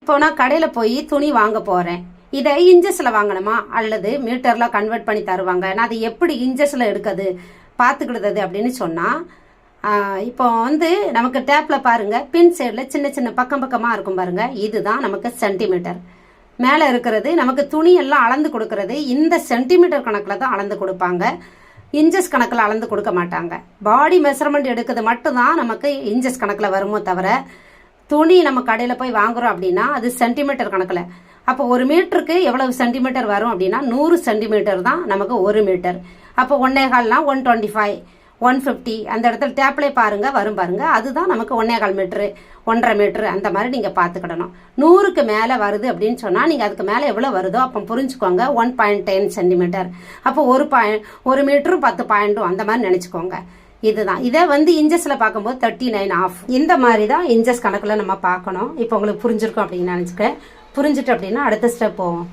இப்போ நான் கடையில் போய் துணி வாங்க போகிறேன். இதை இன்ச்சஸில் வாங்கணுமா அல்லது மீட்டரில் கன்வெர்ட் பண்ணி தருவாங்க. நான் அதை எப்படி இன்ச்சஸில் எடுக்கிறது பார்த்துக்கிடுது அப்படின்னு சொன்னால், இப்போ நமக்கு டேப்பில் பாருங்கள், பின் சைடில் சின்ன சின்ன பக்கம் பக்கமாக இருக்கும் பாருங்கள். இதுதான் நமக்கு சென்டிமீட்டர். மேலே இருக்கிறது நமக்கு துணியெல்லாம் அளந்து கொடுக்கறது இந்த சென்டிமீட்டர் கணக்கில் தான் அளந்து கொடுப்பாங்க. இன்ச்சஸ் கணக்கில் அளந்து கொடுக்க மாட்டாங்க. பாடி மெஷர்மெண்ட் எடுக்கிறது மட்டும்தான் நமக்கு இன்ச்சஸ் கணக்கில் வருமோ தவிர, துணி நம்ம கடையில் போய் வாங்குறோம் அப்படின்னா அது சென்டிமீட்டர் கணக்கில். அப்போ ஒரு மீட்டருக்கு எவ்வளவு சென்டிமீட்டர் வரும் அப்படின்னா 100 சென்டிமீட்டர் தான் நமக்கு ஒரு மீட்டர். அப்போ 1.25னா 125, 150 அந்த இடத்துல டேப்லேயே பாருங்கள் வரும் பாருங்கள். அதுதான் நமக்கு 1.25 மீட்ரு, 1.5 மீட்ரு அந்த மாதிரி நீங்கள் பார்த்துக்கிடணும். 100க்கு மேலே வருது அப்படின்னு சொன்னால் நீங்கள் அதுக்கு மேலே எவ்வளோ வருதோ அப்போ புரிஞ்சுக்கோங்க 1.10 சென்டிமீட்டர். அப்போ ஒரு மீட்டரும் 10 பாயிண்ட்டும் அந்த மாதிரி நினச்சிக்கோங்க. இதுதான். இதை இன்ச்சஸில் பார்க்கும்போது 39.5 இந்த மாதிரி தான் இன்ச்சஸ் கணக்கில் நம்ம பார்க்கணும். இப்போ உங்களுக்கு புரிஞ்சிருக்கும் அப்படின்னு நினச்சிக்கிறேன். புரிஞ்சுட்டு அப்படின்னா அடுத்த ஸ்டெப் போவோம்.